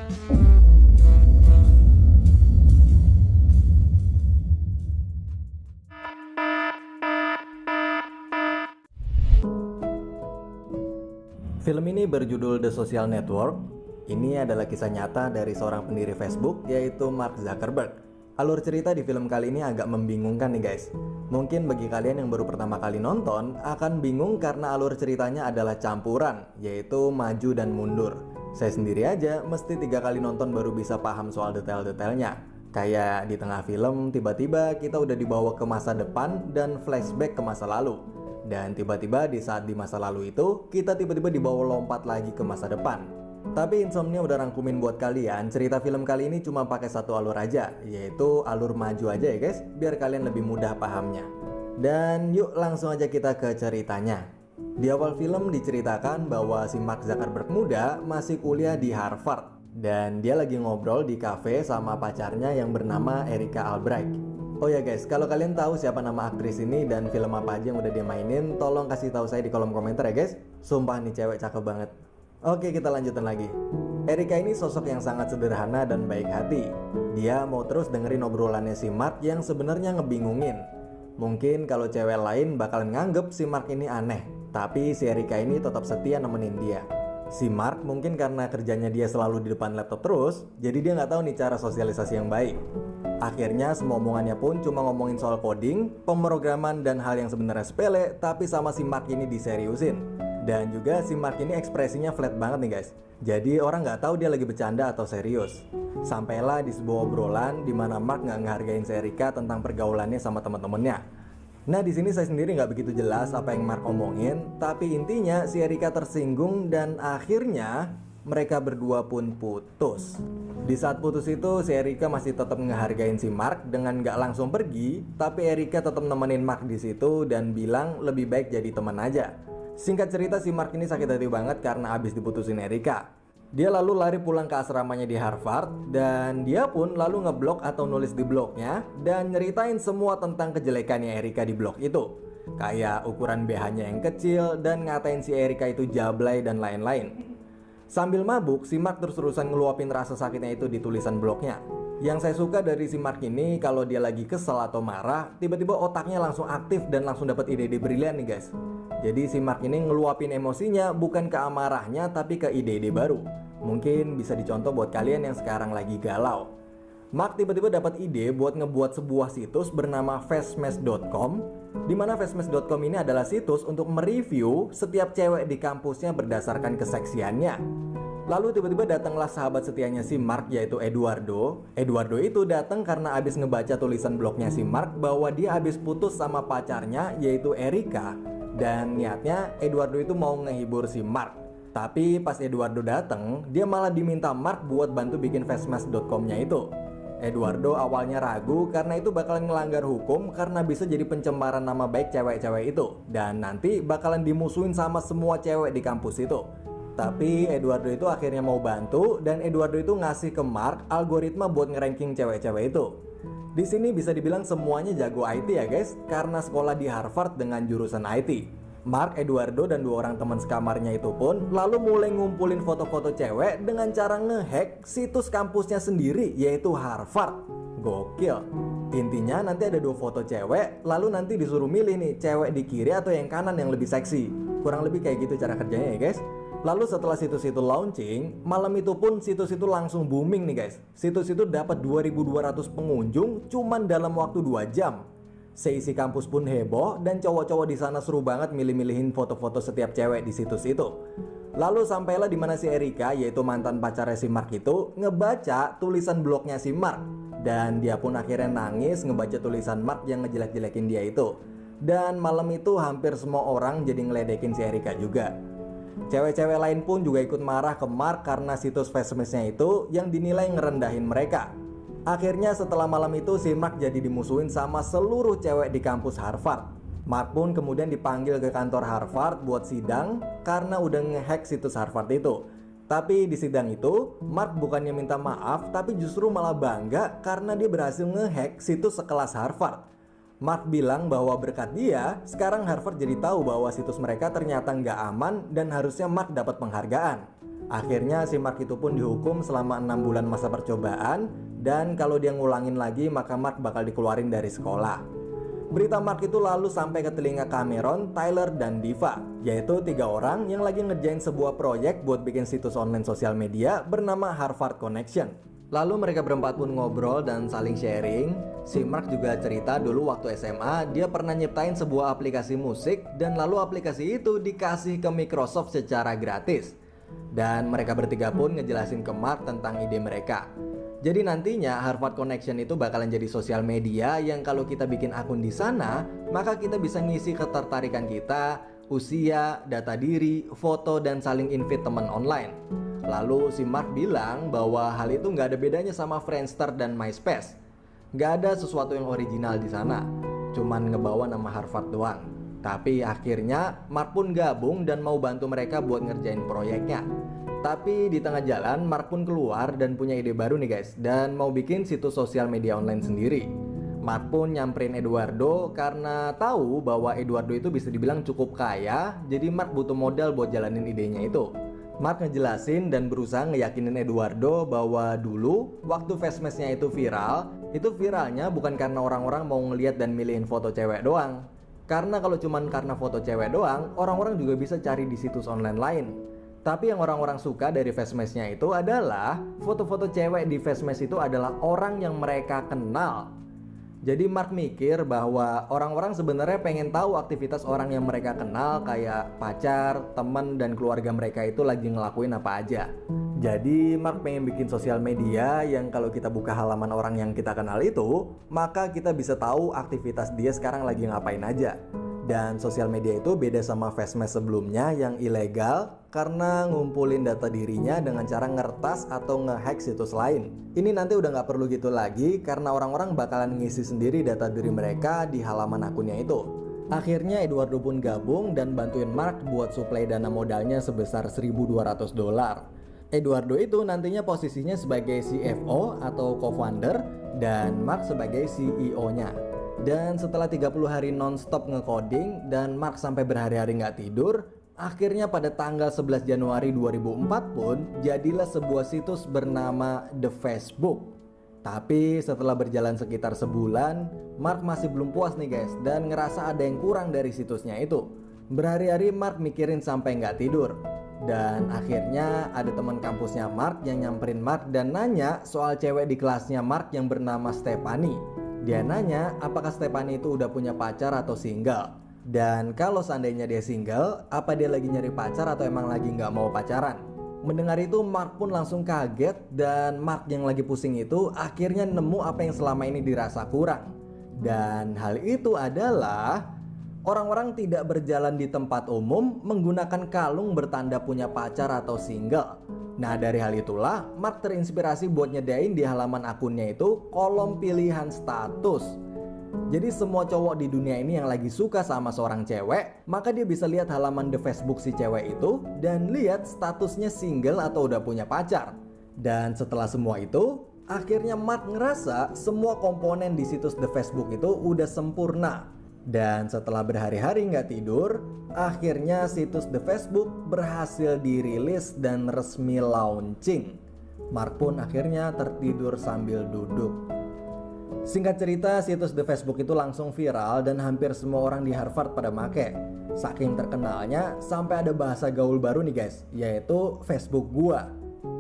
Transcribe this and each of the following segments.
Film ini berjudul The Social Network. Ini adalah kisah nyata dari seorang pendiri Facebook, yaitu Mark Zuckerberg. Alur cerita di film kali ini agak membingungkan nih guys. Mungkin bagi kalian yang baru pertama kali nonton akan bingung karena alur ceritanya adalah campuran, yaitu maju dan mundur. Saya sendiri aja mesti 3 kali nonton baru bisa paham soal detail-detailnya. Kayak di tengah film tiba-tiba kita udah dibawa ke masa depan dan flashback ke masa lalu. Dan tiba-tiba di saat di masa lalu itu, kita tiba-tiba dibawa lompat lagi ke masa depan. Tapi Insomnia udah rangkumin buat kalian, cerita film kali ini cuma pakai satu alur aja, yaitu alur maju aja ya guys, biar kalian lebih mudah pahamnya. Dan yuk langsung aja kita ke ceritanya. Di awal film diceritakan bahwa si Mark Zuckerberg muda masih kuliah di Harvard. Dan dia lagi ngobrol di cafe sama pacarnya yang bernama Erika Albright. Oh ya guys, kalau kalian tahu siapa nama aktris ini dan film apa aja yang udah dia mainin, tolong kasih tahu saya di kolom komentar ya guys. Sumpah nih cewek cakep banget. Oke, kita lanjutin lagi. Erika ini sosok yang sangat sederhana dan baik hati. Dia mau terus dengerin obrolannya si Mark yang sebenarnya ngebingungin. Mungkin kalau cewek lain bakalan nganggep si Mark ini aneh, tapi si Erika ini tetap setia nemenin dia. Si Mark mungkin karena kerjanya dia selalu di depan laptop terus, jadi dia nggak tahu nih cara sosialisasi yang baik. Akhirnya semua omongannya pun cuma ngomongin soal coding, pemrograman, dan hal yang sebenarnya sepele, tapi sama si Mark ini diseriusin. Dan juga si Mark ini ekspresinya flat banget nih guys. Jadi orang nggak tahu dia lagi bercanda atau serius. Sampailah di sebuah obrolan di mana Mark nggak ngehargain si Erika tentang pergaulannya sama teman-temannya. Nah di sini saya sendiri nggak begitu jelas apa yang Mark omongin, tapi intinya si Erika tersinggung dan akhirnya mereka berdua pun putus. Di saat putus itu si Erika masih tetap ngehargain si Mark dengan nggak langsung pergi, tapi Erika tetap nemenin Mark di situ dan bilang lebih baik jadi teman aja. Singkat cerita si Mark ini sakit hati banget karena abis diputusin Erika. Dia lalu lari pulang ke asramanya di Harvard dan dia pun lalu ngeblok atau nulis di blognya dan nyeritain semua tentang kejelekannya Erika di blog itu. Kayak ukuran BH-nya yang kecil dan ngatain si Erika itu jablay dan lain-lain. Sambil mabuk, si Mark terus-terusan ngeluapin rasa sakitnya itu di tulisan blognya. Yang saya suka dari si Mark ini, kalau dia lagi kesel atau marah, tiba-tiba otaknya langsung aktif dan langsung dapat ide-ide brilian nih guys. Jadi si Mark ini ngeluapin emosinya bukan ke amarahnya tapi ke ide-ide baru. Mungkin bisa dicontoh buat kalian yang sekarang lagi galau. Mark tiba-tiba dapat ide buat ngebuat sebuah situs bernama fastmess.com, di mana fastmess.com ini adalah situs untuk mereview setiap cewek di kampusnya berdasarkan keseksiannya. Lalu tiba-tiba datanglah sahabat setianya si Mark, yaitu Eduardo. Eduardo itu datang karena abis ngebaca tulisan blognya si Mark bahwa dia abis putus sama pacarnya yaitu Erika. Dan niatnya Eduardo itu mau ngehibur si Mark. Tapi pas Eduardo datang, dia malah diminta Mark buat bantu bikin fastmess.com-nya itu. Eduardo awalnya ragu karena itu bakalan ngelanggar hukum karena bisa jadi pencemaran nama baik cewek-cewek itu. Dan nanti bakalan dimusuhin sama semua cewek di kampus itu. Tapi Eduardo itu akhirnya mau bantu dan Eduardo itu ngasih ke Mark algoritma buat ngeranking cewek-cewek itu. Di sini bisa dibilang semuanya jago IT ya guys, karena sekolah di Harvard dengan jurusan IT. Mark, Eduardo, dan 2 orang teman sekamarnya itu pun lalu mulai ngumpulin foto-foto cewek dengan cara ngehack situs kampusnya sendiri, yaitu Harvard. Gokil. Intinya nanti ada 2 foto cewek, lalu nanti disuruh milih nih cewek di kiri atau yang kanan yang lebih seksi. Kurang lebih kayak gitu cara kerjanya ya guys. Lalu setelah situs itu launching, malam itu pun situs itu langsung booming nih guys. Situs itu dapat 2.200 pengunjung cuman dalam waktu 2 jam. Seisi kampus pun heboh dan cowok-cowok di sana seru banget milih-milihin foto-foto setiap cewek di situs itu. Lalu sampailah di mana si Erika, yaitu mantan pacarnya si Mark itu, ngebaca tulisan blognya si Mark. Dan dia pun akhirnya nangis ngebaca tulisan Mark yang ngejelek-jelekin dia itu. Dan malam itu hampir semua orang jadi ngeledekin si Erika juga. Cewek-cewek lain pun juga ikut marah ke Mark karena situs fastmess-nya itu yang dinilai ngerendahin mereka. Akhirnya setelah malam itu si Mark jadi dimusuhin sama seluruh cewek di kampus Harvard. Mark pun kemudian dipanggil ke kantor Harvard buat sidang karena udah ngehack situs Harvard itu. Tapi di sidang itu, Mark bukannya minta maaf tapi justru malah bangga karena dia berhasil ngehack situs sekelas Harvard. Mark bilang bahwa berkat dia, sekarang Harvard jadi tahu bahwa situs mereka ternyata nggak aman dan harusnya Mark dapat penghargaan. Akhirnya si Mark itu pun dihukum selama 6 bulan masa percobaan, dan kalau dia ngulangin lagi maka Mark bakal dikeluarin dari sekolah. Berita Mark itu lalu sampai ke telinga Cameron, Tyler, dan Diva, yaitu 3 orang yang lagi ngerjain sebuah proyek buat bikin situs online sosial media bernama Harvard Connection. Lalu mereka berempat pun ngobrol dan saling sharing. Si Mark juga cerita dulu waktu SMA dia pernah nyiptain sebuah aplikasi musik, dan lalu aplikasi itu dikasih ke Microsoft secara gratis. Dan mereka bertiga pun ngejelasin ke Mark tentang ide mereka. Jadi nantinya Harvard Connection itu bakalan jadi sosial media yang kalau kita bikin akun di sana, maka kita bisa ngisi ketertarikan kita, usia, data diri, foto, dan saling invite teman online. Lalu si Mark bilang bahwa hal itu nggak ada bedanya sama Friendster dan MySpace. Nggak ada sesuatu yang original di sana, cuman ngebawa nama Harvard doang. Tapi akhirnya Mark pun gabung dan mau bantu mereka buat ngerjain proyeknya. Tapi di tengah jalan Mark pun keluar dan punya ide baru nih guys, dan mau bikin situs sosial media online sendiri. Mark pun nyamperin Eduardo karena tahu bahwa Eduardo itu bisa dibilang cukup kaya, jadi Mark butuh modal buat jalanin idenya itu. Mark ngejelasin dan berusaha ngeyakinin Eduardo bahwa dulu waktu Fastmash-nya itu viralnya bukan karena orang-orang mau ngeliat dan milihin foto cewek doang. Karena kalau cuman karena foto cewek doang, orang-orang juga bisa cari di situs online lain. Tapi yang orang-orang suka dari Fastmash-nya itu adalah foto-foto cewek di Fastmash itu adalah orang yang mereka kenal. Jadi Mark mikir bahwa orang-orang sebenarnya pengen tahu aktivitas orang yang mereka kenal, kayak pacar, teman, dan keluarga mereka itu lagi ngelakuin apa aja. Jadi Mark pengen bikin sosial media yang kalau kita buka halaman orang yang kita kenal itu, maka kita bisa tahu aktivitas dia sekarang lagi ngapain aja. Dan sosial media itu beda sama Fastmash sebelumnya yang ilegal karena ngumpulin data dirinya dengan cara ngertas atau ngehack situs lain. Ini nanti udah nggak perlu gitu lagi karena orang-orang bakalan ngisi sendiri data diri mereka di halaman akunnya itu. Akhirnya Eduardo pun gabung dan bantuin Mark buat suplai dana modalnya sebesar $1.200. Eduardo itu nantinya posisinya sebagai CFO atau co-founder dan Mark sebagai CEO-nya. Dan setelah 30 hari non-stop nge-coding dan Mark sampai berhari-hari nggak tidur, akhirnya pada tanggal 11 Januari 2004 pun jadilah sebuah situs bernama The Facebook. Tapi setelah berjalan sekitar sebulan, Mark masih belum puas nih guys dan ngerasa ada yang kurang dari situsnya itu. Berhari-hari Mark mikirin sampai nggak tidur. Dan akhirnya ada teman kampusnya Mark yang nyamperin Mark dan nanya soal cewek di kelasnya Mark yang bernama Stephanie. Dia nanya apakah Stephanie itu udah punya pacar atau single. Dan kalau seandainya dia single, apa dia lagi nyari pacar atau emang lagi nggak mau pacaran. Mendengar itu Mark pun langsung kaget dan Mark yang lagi pusing itu akhirnya nemu apa yang selama ini dirasa kurang. Dan hal itu adalah orang-orang tidak berjalan di tempat umum menggunakan kalung bertanda punya pacar atau single. Nah dari hal itulah Mark terinspirasi buat nyedain di halaman akunnya itu kolom pilihan status. Jadi semua cowok di dunia ini yang lagi suka sama seorang cewek, maka dia bisa lihat halaman The Facebook si cewek itu dan lihat statusnya single atau udah punya pacar. Dan setelah semua itu, akhirnya Mark ngerasa semua komponen di situs The Facebook itu udah sempurna. Dan setelah berhari-hari nggak tidur, akhirnya situs The Facebook berhasil dirilis dan resmi launching. Mark pun akhirnya tertidur sambil duduk. Singkat cerita, situs The Facebook itu langsung viral dan hampir semua orang di Harvard pada make. Saking terkenalnya, sampai ada bahasa gaul baru nih guys, yaitu Facebook gua.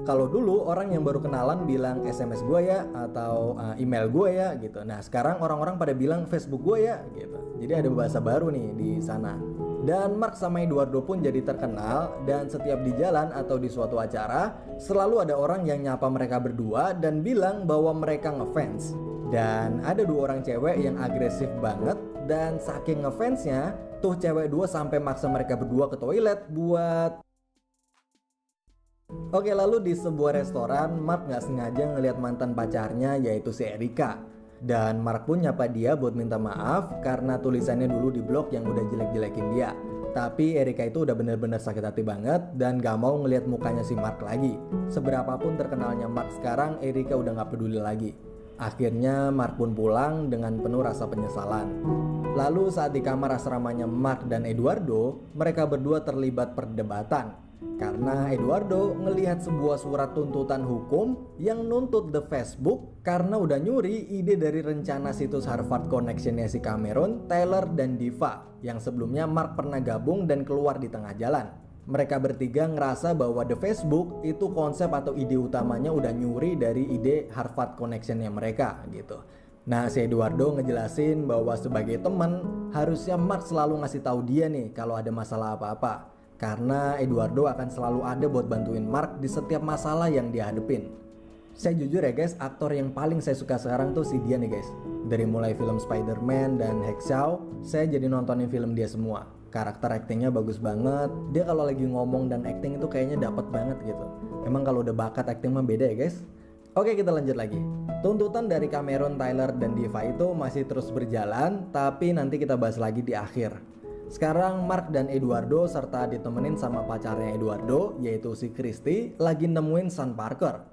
Kalau dulu orang yang baru kenalan bilang SMS gue ya atau email gue ya gitu. Nah sekarang orang-orang pada bilang Facebook gue ya gitu. Jadi ada bahasa baru nih di sana. Dan Mark sama Eduardo pun jadi terkenal dan setiap di jalan atau di suatu acara selalu ada orang yang nyapa mereka berdua dan bilang bahwa mereka ngefans. Dan ada 2 orang cewek yang agresif banget dan saking ngefansnya tuh cewek 2 sampai maksa mereka berdua ke toilet buat. Oke, lalu di sebuah restoran Mark gak sengaja ngelihat mantan pacarnya yaitu si Erika. Dan Mark pun nyapa dia buat minta maaf karena tulisannya dulu di blog yang udah jelek-jelekin dia. Tapi Erika itu udah bener-bener sakit hati banget dan gak mau ngelihat mukanya si Mark lagi. Seberapapun terkenalnya Mark sekarang, Erika udah gak peduli lagi. Akhirnya Mark pun pulang dengan penuh rasa penyesalan. Lalu saat di kamar asramanya Mark dan Eduardo, mereka berdua terlibat perdebatan. Karena Eduardo ngelihat sebuah surat tuntutan hukum yang nuntut The Facebook karena udah nyuri ide dari rencana situs Harvard Connection-nya si Cameron, Tyler, dan Diva yang sebelumnya Mark pernah gabung dan keluar di tengah jalan. Mereka bertiga ngerasa bahwa The Facebook itu konsep atau ide utamanya udah nyuri dari ide Harvard Connection-nya mereka gitu. Nah, si Eduardo ngejelasin bahwa sebagai teman harusnya Mark selalu ngasih tahu dia nih kalau ada masalah apa-apa. Karena Eduardo akan selalu ada buat bantuin Mark di setiap masalah yang dia hadepin. Saya jujur ya guys, aktor yang paling saya suka sekarang tuh si dia nih guys. Dari mulai film Spider-Man dan Hacksaw, saya jadi nontonin film dia semua. Karakter aktingnya bagus banget. Dia kalau lagi ngomong dan acting itu kayaknya dapat banget gitu. Emang kalau udah bakat acting mah beda ya guys. Oke, kita lanjut lagi. Tuntutan dari Cameron, Tyler, dan Diva itu masih terus berjalan, tapi nanti kita bahas lagi di akhir. Sekarang Mark dan Eduardo serta ditemenin sama pacarnya Eduardo, yaitu si Christy, lagi nemuin Sean Parker.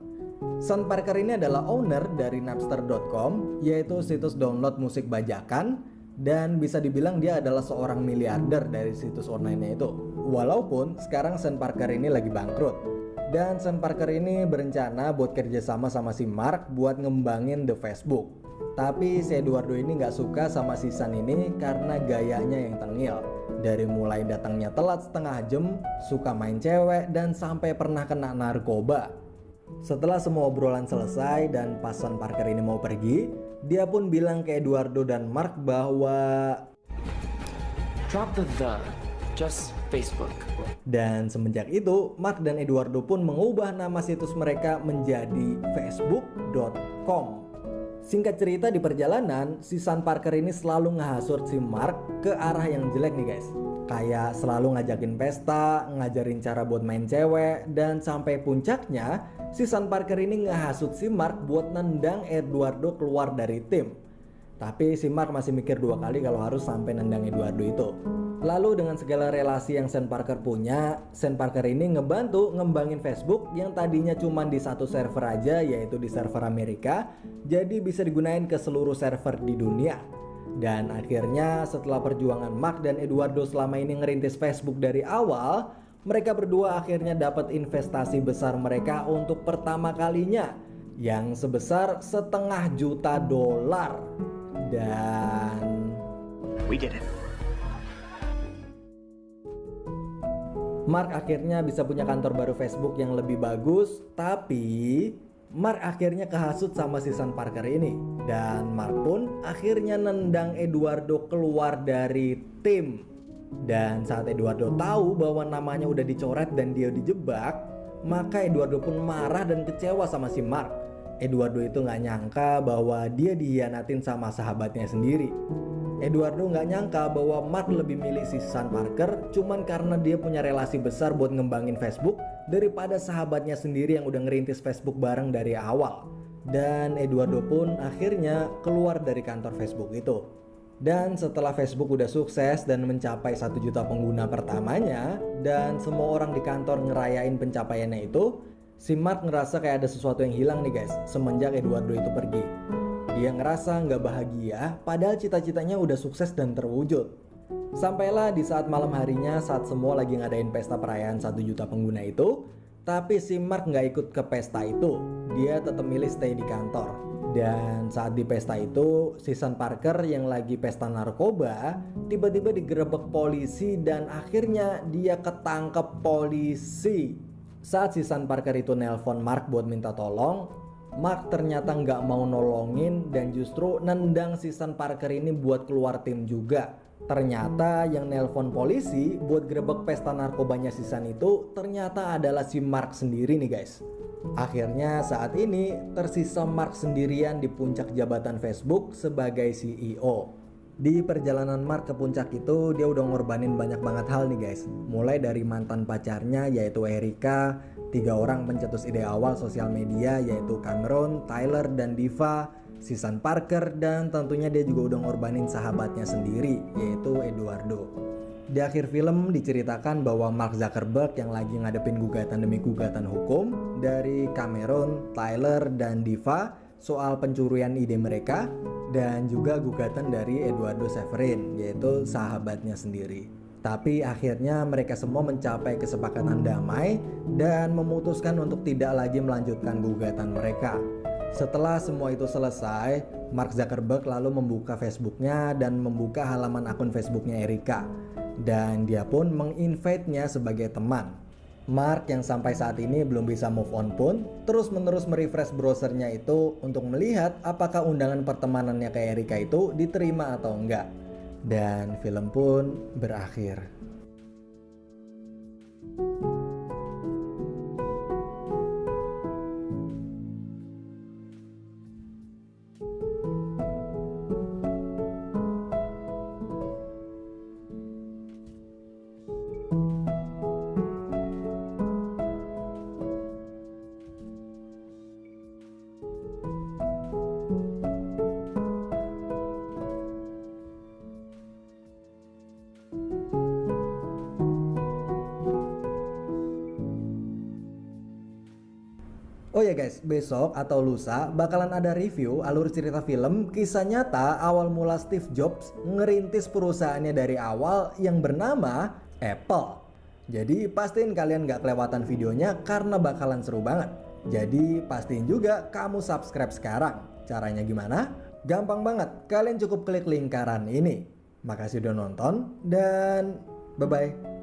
Sean Parker ini adalah owner dari Napster.com, yaitu situs download musik bajakan, dan bisa dibilang dia adalah seorang miliarder dari situs online-nya itu. Walaupun sekarang Sean Parker ini lagi bangkrut. Dan Sean Parker ini berencana buat kerjasama sama si Mark buat ngembangin The Facebook. Tapi si Eduardo ini gak suka sama si Sean ini karena gayanya yang tengil. Dari mulai datangnya telat setengah jam, suka main cewek, dan sampai pernah kena narkoba. Setelah semua obrolan selesai dan pas Sean Parker ini mau pergi, dia pun bilang ke Eduardo dan Mark bahwa drop the just Facebook. Dan semenjak itu, Mark dan Eduardo pun mengubah nama situs mereka menjadi facebook.com. Singkat cerita, di perjalanan, si Sean Parker ini selalu ngehasut si Mark ke arah yang jelek nih guys. Kayak selalu ngajakin pesta, ngajarin cara buat main cewek, dan sampai puncaknya, si Sean Parker ini ngehasut si Mark buat nendang Eduardo keluar dari tim. Tapi si Mark masih mikir dua kali kalau harus sampai nendang Eduardo itu. Lalu dengan segala relasi yang Sean Parker punya, Sean Parker ini ngebantu ngembangin Facebook yang tadinya cuma di satu server aja, yaitu di server Amerika, jadi bisa digunain ke seluruh server di dunia. Dan akhirnya setelah perjuangan Mark dan Eduardo selama ini ngerintis Facebook dari awal, mereka berdua akhirnya dapat investasi besar mereka untuk pertama kalinya yang sebesar $500 juta. Dan We did it. Mark akhirnya bisa punya kantor baru Facebook yang lebih bagus, tapi Mark akhirnya kehasut sama si Sean Parker ini. Dan Mark pun akhirnya nendang Eduardo keluar dari tim. Dan saat Eduardo tahu bahwa namanya udah dicoret dan dia dijebak, maka Eduardo pun marah dan kecewa sama si Mark. Eduardo itu gak nyangka bahwa dia dihianatin sama sahabatnya sendiri. Eduardo gak nyangka bahwa Mark lebih milih si Sean Parker cuman karena dia punya relasi besar buat ngembangin Facebook daripada sahabatnya sendiri yang udah ngerintis Facebook bareng dari awal. Dan Eduardo pun akhirnya keluar dari kantor Facebook itu. Dan setelah Facebook udah sukses dan mencapai 1 juta pengguna pertamanya, dan semua orang di kantor ngerayain pencapaiannya itu, si Mark ngerasa kayak ada sesuatu yang hilang nih guys semenjak Eduardo itu pergi. Dia ngerasa nggak bahagia padahal cita-citanya udah sukses dan terwujud. Sampailah di saat malam harinya saat semua lagi ngadain pesta perayaan 1 juta pengguna itu, tapi si Mark nggak ikut ke pesta itu. Dia tetap milih stay di kantor. Dan saat di pesta itu, si Sean Parker yang lagi pesta narkoba tiba-tiba digerebek polisi dan akhirnya dia ketangkep polisi. Saat si Sean Parker itu nelpon Mark buat minta tolong, Mark ternyata nggak mau nolongin dan justru nendang si Sean Parker ini buat keluar tim juga. Ternyata yang nelpon polisi buat grebek pesta narkobanya si Sean itu ternyata adalah si Mark sendiri nih guys. Akhirnya saat ini tersisa Mark sendirian di puncak jabatan Facebook sebagai CEO. Di perjalanan Mark ke puncak itu dia udah ngorbanin banyak banget hal nih guys. Mulai dari mantan pacarnya yaitu Erika, 3 orang pencetus ide awal sosial media yaitu Cameron, Tyler, dan Diva, si Sean Parker, dan tentunya dia juga udah ngorbanin sahabatnya sendiri yaitu Eduardo. Di akhir film diceritakan bahwa Mark Zuckerberg yang lagi ngadepin gugatan demi gugatan hukum dari Cameron, Tyler, dan Diva soal pencurian ide mereka, dan juga gugatan dari Eduardo Severin yaitu sahabatnya sendiri. Tapi akhirnya mereka semua mencapai kesepakatan damai dan memutuskan untuk tidak lagi melanjutkan gugatan mereka. Setelah semua itu selesai, Mark Zuckerberg lalu membuka Facebooknya dan membuka halaman akun Facebooknya Erika. Dan dia pun menginvite-nya sebagai teman. Mark yang sampai saat ini belum bisa move on pun terus-menerus merefresh browsernya itu untuk melihat apakah undangan pertemanannya ke Erika itu diterima atau enggak. Dan film pun berakhir. Oh ya guys, besok atau lusa bakalan ada review alur cerita film kisah nyata awal mula Steve Jobs ngerintis perusahaannya dari awal yang bernama Apple. Jadi pastiin kalian gak kelewatan videonya karena bakalan seru banget. Jadi pastiin juga kamu subscribe sekarang. Caranya gimana? Gampang banget, kalian cukup klik lingkaran ini. Makasih udah nonton dan bye-bye.